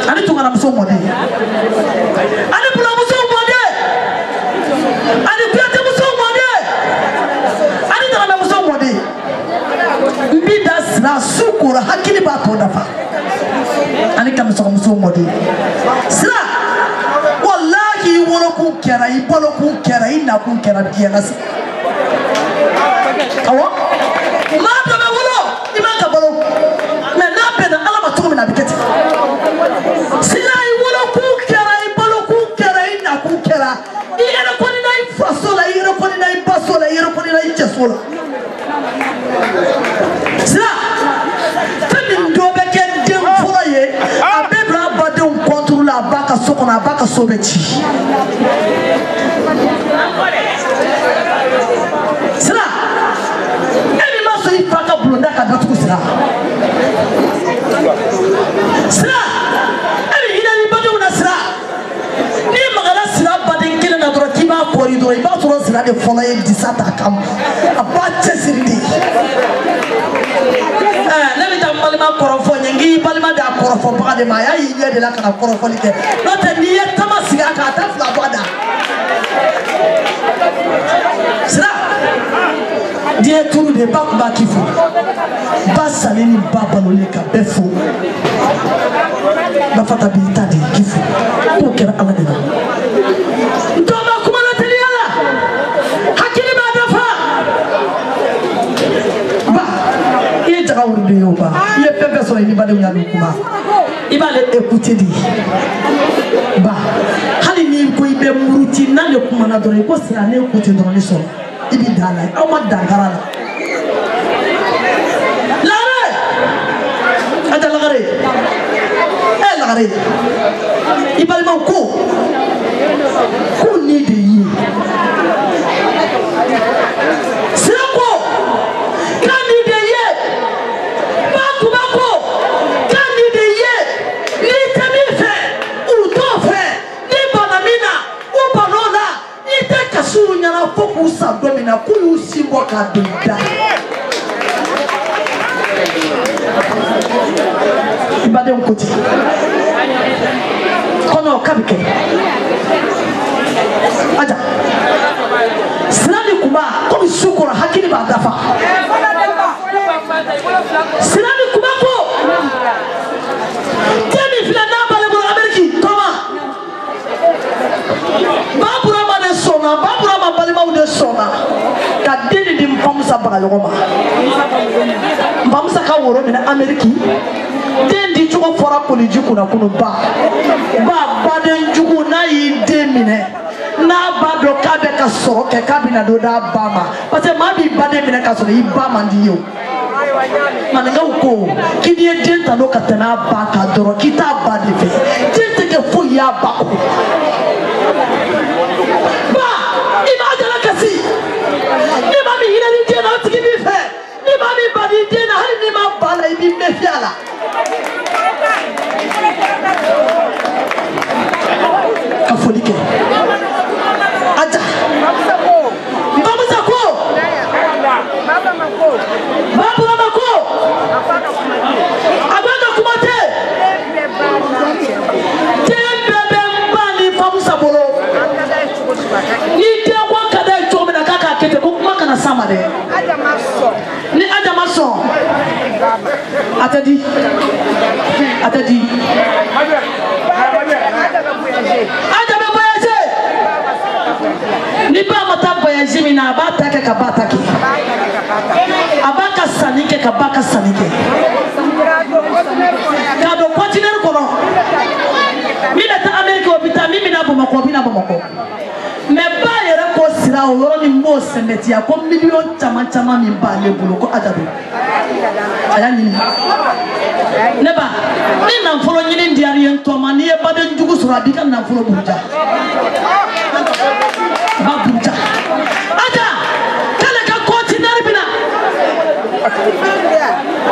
ani tunkaramuso mɔden ani bulamuso mɔden ani kuyatɛmuso mɔden ani daramɛmuso mɔden n bi da sira su kora hakili b'a tɔ dafa ani kamisɔgɔmuso mɔden sira wallahi i wolokun kɛra i balokun kɛra i nakun kɛra diɲɛ na awɔ maa dɔ bɛ wolo i man ka balo mais n'a bɛnna Ala ma cogo min na a bɛ kɛ ten sira i wolokun kɛra i balokun kɛra i nakun kɛra i yɛrɛ kɔni na i faso la i yɛrɛ kɔni na i baso la i yɛrɛ kɔni na i cɛso la sira fɛn min dɔ bɛ kɛ den fɔlɔ ye a bɛ bila a badenw kɔnturu la a b'a ka so kɔnɔ a b'a ka so bɛ ci sira e min ma sɔn i fa ka bulonda ka datugu sira sira e bɛ hinɛ ni badenw na sira n'i magara sira baden kelen na dɔrɔn k'i b'a kɔri dɔrɔn i b'a sɔrɔ sira de fɔlɔ ye disa ta kama a b'a cɛsiri de ne bɛ taa n balima kɔrɔfɔ n ye n k'i balima de a kɔrɔfɔbaga de ma a y'a y'i ɲɛ de la ka na kɔrɔfɔli kɛ n'o tɛ n'i ye tama sigi a kan a tɛ fila bɔ a da sira diɲɛ turu de ba tun b'a k'i fo ba salen ni ba balolen ka bɛɛ fo ba fata b'i ta de k'i fo k'o kɛra Ala de la dɔw ma kuma la teliya la hakili b'a dafa ba i ye jaga wuri de ye o ba i ye fɛn fɛn sɔrɔ i ni badenw y'a dɔn kuma i b'ale écouter de ba hali n'i ko i bɛ muruti n'a de kumana dɔrɔn i ko sira ne écouter dɔrɔn ne sɔrɔ i b'i da la aw ma dankara la lagare a tɛ lagare lagare i balimaw ko Ko ni de ye. Sirako kan ni de ye. Bako kan ni de ye. Ni tami fe u to fe ni banamina u banola ni te kasu nyana foku sa domina ku yu simbo ka dinda. Ibade nkoti kono kabike aja sinani kuma ko sukura hakili ba dafa sinani kuma ko temi fila na bale bo ameriki koma babura ma de sona babura ma bale ma de sona ka deni dim famsa baga yoma famsa ka woro mina ameriki den di jugo fora poliji kuna kunu ba den jugo na yi demine na ba do ka be ka so ke ka bi na do da ba ma parce que ma bi ba de mine ka so yi ba man di yo mananga ko ki di den ta no ka tana ba ka doro ki ta ba de fe den te ke fo ya ba ko ba imagine kasi ni ma mi hina ni den na tiki bi fe ni ma mi ba di den na hali ni ma ba la bi me fiala Kafolike aja Mbamuzako Mbamuzako Abanga kumate Tembebe mbani Mbamuzabolo Nite wakada chome na kaka kete kumaka na samade Ni aja maso Atadi Aja me voyage Ni ba mata voyage mina abata ke kabata ki Abaka sanike kabaka sanike Kado continent kono Mina ta America obita mimi na bomako bina bomako Me ba yere ko sira o yoro ni mo semeti ya ko million chama mi ba le bulu ko ajabe aya ni neba ni na folo nyini ndiari en to mani e ba de njugu sura bi kan na folo buja ba buja aja kala ka continent bina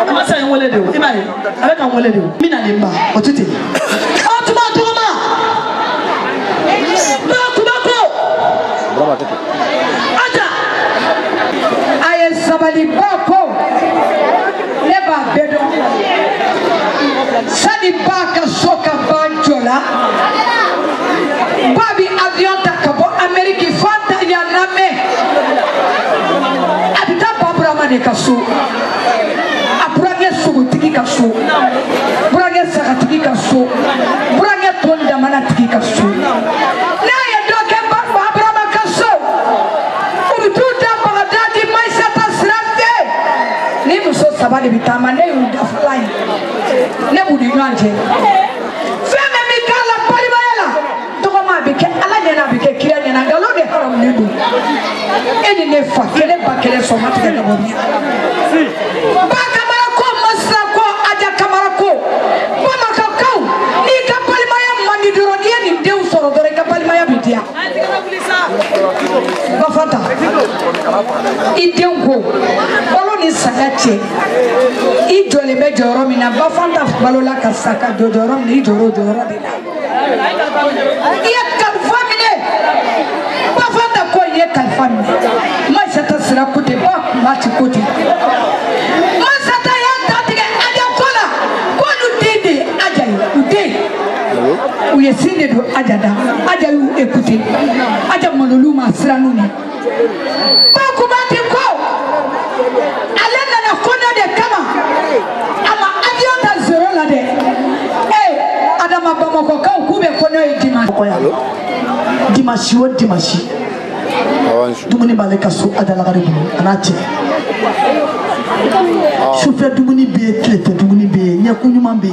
kama sa en wole de o ibai avec en wole de o mina limba o tuti otuma tuma aja aye sabali bako neba bedo sani baka soka banjola babi avion takabo ameriki fanta ya name abita babura mane kaso apurage sugu tiki kaso burage saka tiki kaso burage tonda mana tiki kaso na ya doke babura makaso urututa bagadati maisata srafte ni muso sabali bitama ne unda fly ne budi nganje feme mikala palibayela toko ma bike ala nyana bike kira nyana ngalo de haram nedu eni ne fa kele bakele so matike de bobia ba kamara ko masra ko aja kamara ko ba makakau ni ka palimaya mani duro ni de usoro dore ka palimaya bidia ba fanta idengo balo ni sagache ijole me joro mina ba fanta balo la kasaka joro ni joro dina iya kan famine ba fanta ko iya kan famine ma sata sira kote ba ma ti kote ma sata ya tatige aja kola ko nu dede aja ude uye sinde do aja da aja yu écouter aja monolu ma sira nuni ba ko ba ti ko alena na kono de kama ama avion da zero la de adama bamako ka kube kono e dimashi o dimashi dumuni bale kaso adala gari bulu anati chauffeur dumuni be klete dumuni be nyakunyuma be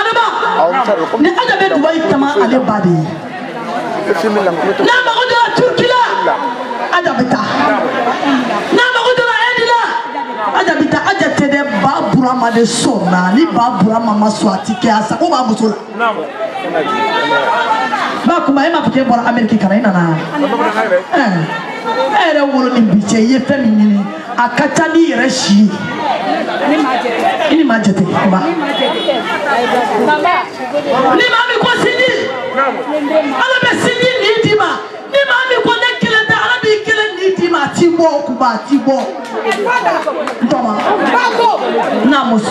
adama ne adabe dubai tama ale badi na magoda turkila adabita na magoda edila adabita ajatede babura ma de sona ni babura mama swati ke asa ko ba musula Ma kuma e ma fike bora America kana ina na era woro ni biche ye feminine akata ni reshi ini majete ba ni ma mi ko sini ala be sini ni dima ni ma mi ko ne kele da ala bi kele ni dima tibo kuba tibo ntoma bako namos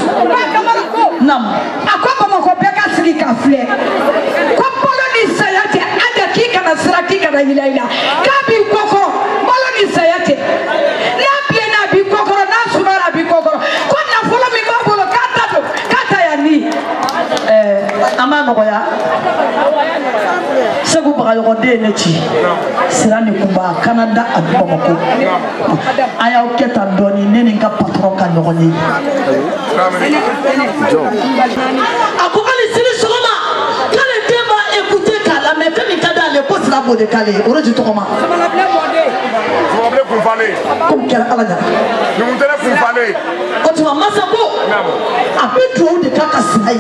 nam akwa ma ko be ka sigi ka fle ko polo ni sayate ada kika na sira kika na ilaila kabi kokoro polo ni sayate na bi kokoro na sumara bi kokoro ko na folo mi ko bolo kata ya ni amano ko ya segu ba yo de ne ci sira ni kuba Canada aduba ko aya o keta doni neni ka patron ka nyoni ako ali sili soma kale tema écouter kala mais fait mi kada le poste la bode kale oro ji to koma comme quel ala ja ni mun tele fun fane o tuma masako ape dro de kaka sai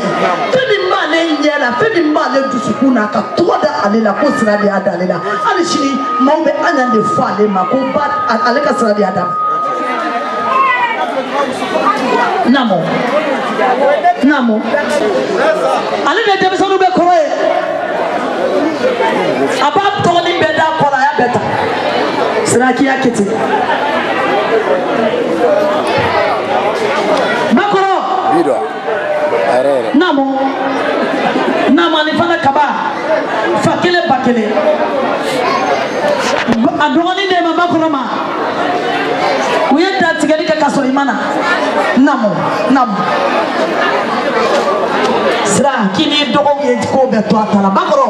fe mi ma ne nyela fe mi ma le dusukuna ka toda ale la ko sira de ada ale la ali shini maube anya de fa ale ma ko ba ale ka sira de ada namo ale de de so be koro e aba to ni be da koro ya beta sira ki yakete makoro bido arere namo ni fana kaba fakele bakele adoni de mama koroma uyenda tigani ka kaso imana namo sira kini dogo ke ko be to atala bakoro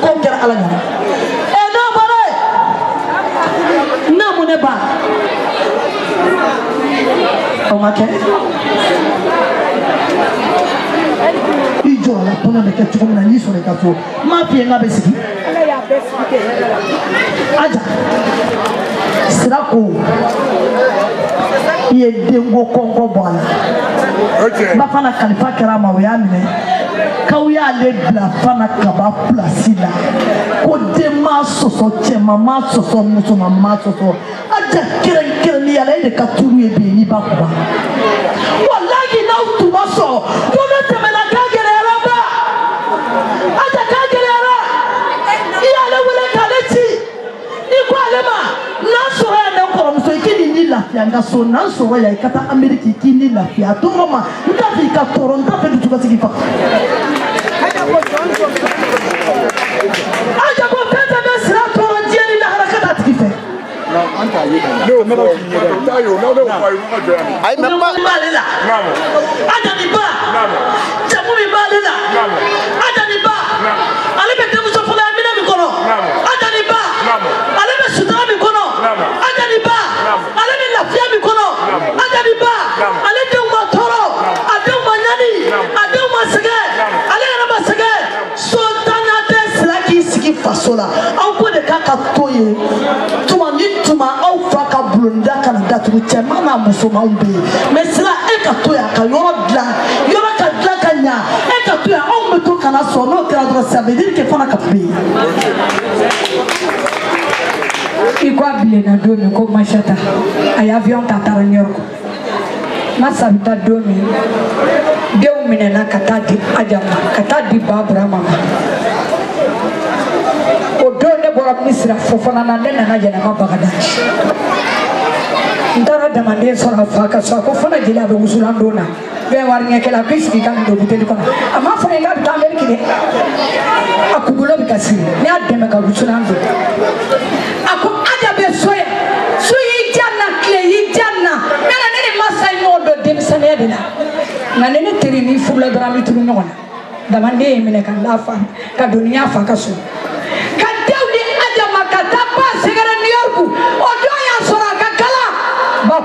ko kera ala nyana e no bare namo ne ba omake ijo la pona de ketu na ni so le kaso ma pie nga besiki aja sirako ye dengo kongo bwana ba fana kalifa kerama o ya mine kawya le bla fana kaba place la ko de ma soso chema ma soso muso ma soso aja keren ni ala de katuru e be ni ba ko ba wallahi na utuma so ko na temela ka gere raba aja ka gere ra iya le wele kaleti ni ko alema na so ya na ko so ikini ni lafia nga so na so ya ikata America ikini lafia to mama ndafi ka toronto pe du tukasi kifa aja ko kata na sira toronto ni na harakata tikife no anta yega no tayo no kwa yuka jani ai memba balela namo aja ni ba namo jamu mi balela namo aja ni ba namo ale be temu so fola mi na mi kono namo aja ni ba namo ale be sudara mi kono namo aja ni ba namo ale be lafia mi kono aja ni ba ale de ma toro ade ma nyani ade ma sege ale ra ma sege so tanya de slaki siki fasola au ko de kaka toye tuma au faka blonda kana datu chema na musoma umbe mesla ekato ya ka yoro ka dla kanya ekato ya au meto kana so no kra dro ça veut dire que fana kapi ikwa bile na domi ko mashata ay avion tatara nyorko masabita domi dew minena katadi ajama katadi babra mama odone bora misra fofana na nena na jena mabagadaji ndara demande sora faka so ko fana jila be usulandona be warnya kala biski kan do biteli kono ama fana ga ta amerika de akubulo bikasi ni ademe ka usulando ako aja be soya suyi janna kle yi janna mena nene masay modo dem sanedina na nene teri ni fulla drami turu nyona damande mine kan lafa ka dunia faka so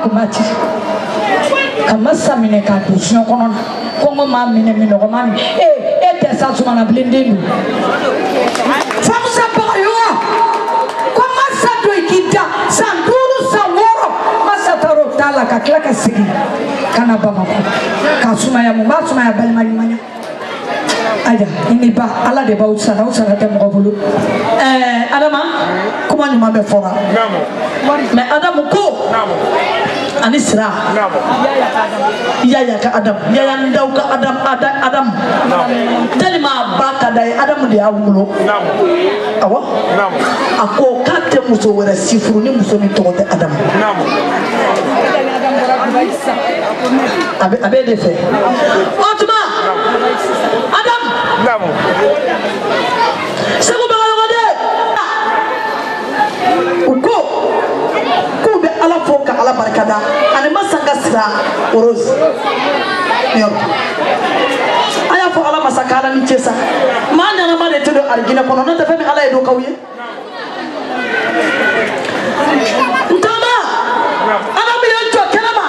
kumati kama samine ka tusino kono kongo ma mine mino ko mami te sa suma na blending famu sa pa yo ko masa do ikita sanduru sa woro masa taro tala ka klaka sigi kana baba ko ka suma ya mu suma ya bali manya aja ini ba ala de ba usara te mo bolo adama kuma nyuma be fora mais adam ko ani sira ya ka adam ya ndaw ka adam telima ba ka dai adam de awulo awo ako kate muso wera sifuru ni muso ni to de adam abe de fe otuma adam sego ba ngode uko be ala foka ala barkada ani masanga sira oros yo aya fo ala masakala ni chesa manya na mane todo argina kono na tafe mi ala edo kawye ntama ana mi yanto kelama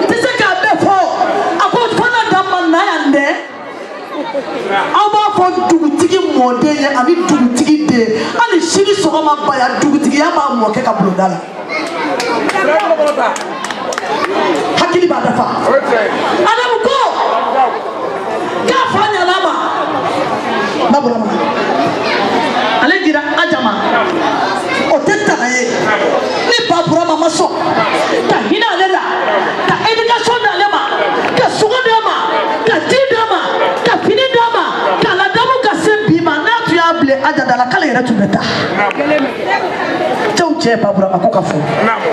ntise ka be fo ako fana damma na yande aba fo dugutigi mode ye ami dugutigi de ani shiri sogoma baya dugutigi ya ba mo ke ka blodala hakili ba dafa adam ko ka fanya lama babura ma ale dira ajama o tetta ye ni babura ma so ta hina lela ta education da lema ka sugo dama ka tidama ka fini dama ka la damu ka sembi ma na tu ya ble ajada la kala yere tu beta che babura ma ko ka fo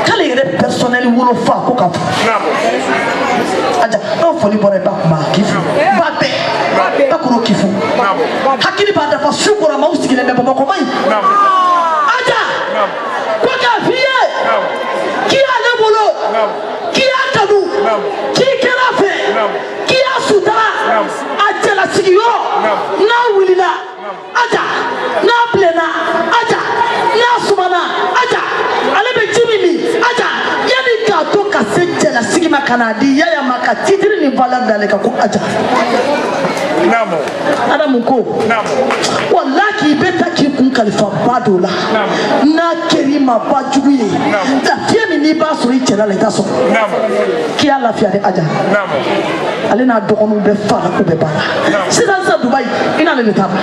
kala yere personnel wolo fa ko ka fo aja no fo ni bore ba ma kifu ba be ba ko kifu hakili ba da fa shukura ma usigile be ba ko mai aja ko ka fiye ki ale bolo ki akadu ki kerafe ki asutara aja la sigiyo na wilila aja na plena aja na sumana aja alebe jimimi aja yani ka to ka seje la sigima kanadi ya maka titiri ni valeur dale ka ko aja namo adamu ko namo wallahi beta ki kun kalifa badola na kerima bajuye ta fiemi ni ba suri chela le taso namo ki ala fia de aja namo ale na dogonu be fala ko be bala sidan sa dubai ina le taba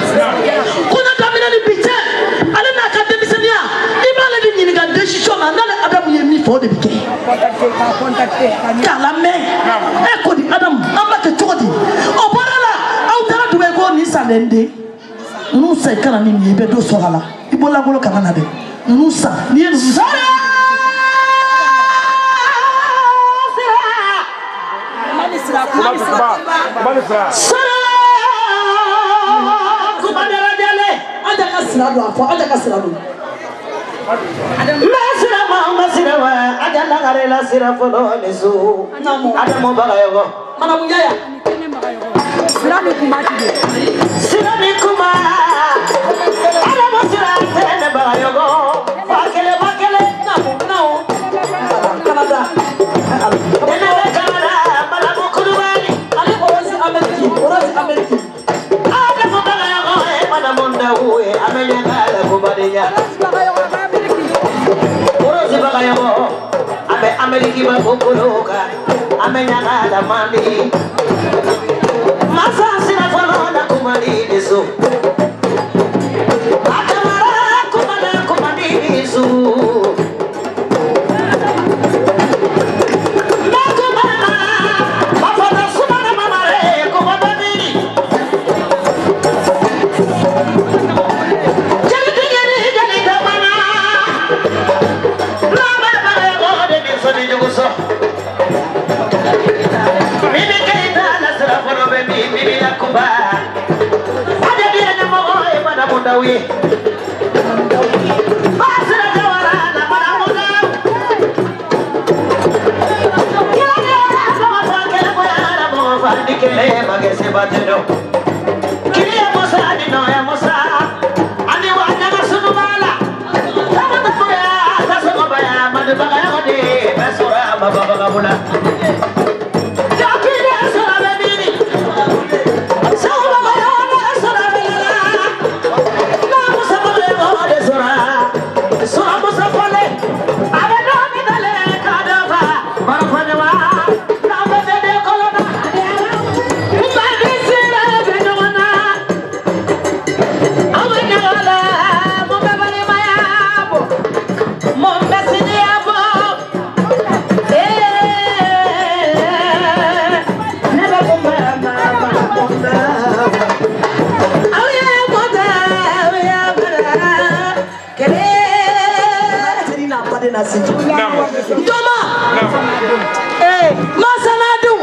kuna damina ni biche ale na ka demisenia ibale di nyini ga decision na le adamu ye mi fo de bike contacter kala me e ko di adam amba ke chodi o borala au tara dube ko ni salende nusa kana ni mi be do sohala ibola bolo kana na de nusa ni nusa kubadala dele ada kasrado afo ada kasrado masira masira wa ada nagarela sira folo nesu ada mo bagayo mana munjaya sirani kumati sirani kuma ada mo sira tene bagayo bakele namu Canada bala mo kurubani ale orosi ameriki ada mo bagayo mana monda uwe amenya kala kubadenya orosi bagayo abe ameriki ba kokoloka amenya kala mani masa sina falo na kumani deso atamara kumani deso Dawi Basra Jawarana Manamuda Kila sama fakele boyana mo fandikele magese batero Kila Musa dino ya Musa ani wanya sunubala kama tapoya tasoma baya madbaga yodi basura baba kabula Jakile sura bebini Sawa bayana sura bebini de na situ ntoma masanadu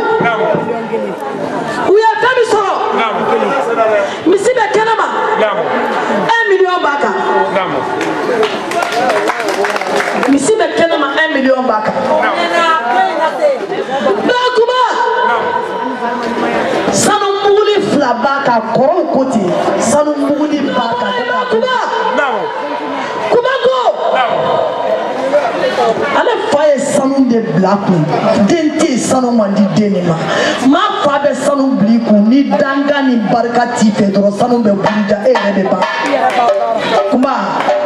uya fami soro misibe kenama 1 million baka misibe kenama 1 million baka bakuma sanu muguli fila baka koro koti sanu muguli baka kumako ale fa ye sanu de bila kun den tɛ sanu man di den nin ma fa bɛ sanu bila kun ni danga ni barika t'i fɛ dɔrɔn sanu bɛ buruja e yɛrɛ bɛ ban kuma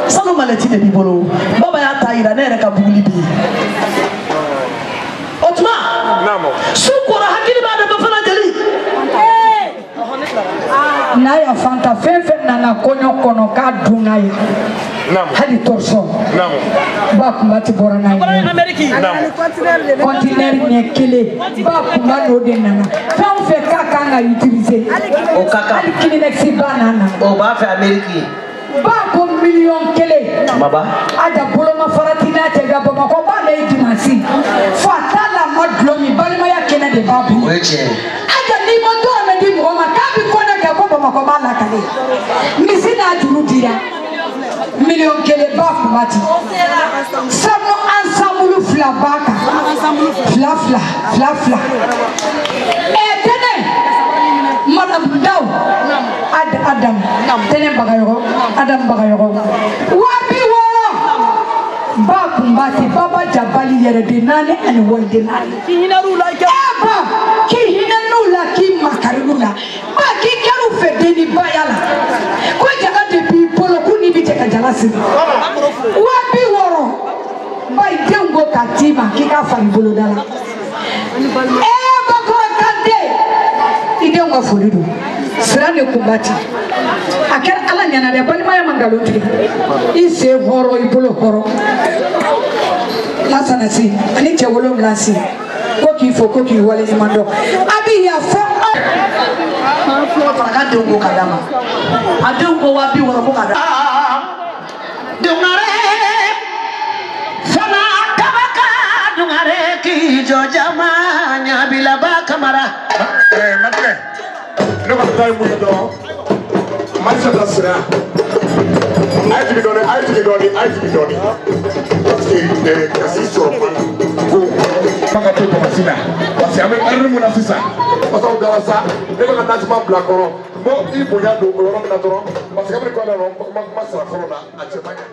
sanu malɛti de b'i bolo baba y'a ta yira ne yɛrɛ ka buguli bɛ yen o tuma su kora hakili b'a dɔn bɛ fana jeli n'a y'a fanta fɛn fɛn nana kɔɲɔ kɔnɔ k'a dun n'a ye hali torsion ba kunba ti bɔra n'a ye conteneur ɲɛ kelen ba kunba n'o de nana fɛn o fɛn k'a kan ka utiliser o ka kan hali Kleenex ba nana o b'a fɛ Amérique ba ko 1 million kelen maba a da boloma farati n'a cɛ ka Bamakɔ ba ne ye dimanche fo a t'a la ma dulɔ min balimaya kɛnɛ de b'a bolo o ye tiɲɛ a ja n'i ma dɔrɔmɛ di mɔgɔ ma k'a bɛ kɔɲɔ kɛ ko Bamakɔ b'a lakale misi n'a juru dira 1 million kelen ba kunba ti sanu ensemble fila b'a kan fila tɛnɛ madame Daw Adam tɛnɛ Bagayɔgɔ Adam Bagayɔgɔ 60,000 ba kunba ti baba jabali yɛrɛ de 4 ani walide 4 k'i hinɛ n'u la k'i makari n'u la ba k'i kɛr'u fɛ den ni baya la ko jaga de b'i bolo ko n'i bɛ cɛ ka jala sigi 60,000 ba i denw ko k'a d'i ma k'i ka fari boloda la Bakɔrɔ Kante i denw ka foli don sira de kunba ti a kɛra Ala ɲana dɛ balimaya ma nkalon tigɛ i sen hɔrɔn i bolo hɔrɔn Lasana si ani cɛ 7 si ko k'i fo ko k'i wale ɲuman dɔn a bɛ yafa ka denw ko ka d'a ma a denw ko 60,000 ko ka d'a dungare fana kabaka dungare ki jojama nyabila ba kamara Mathieu ne ka taa mun dɔn Malisa ta sira a ye jigin dɔɔni parce que kasi sɔrɔ man ko man ka to tomasi la parce que an bɛ ɛri mun na sisan masaw dara sa ne bɛ ka nasima bila kɔrɔ bon i bonya don o yɔrɔ min na dɔrɔn parce que an bɛ kɔn na ma sara fɔlɔ la a cɛ man ɲɛ.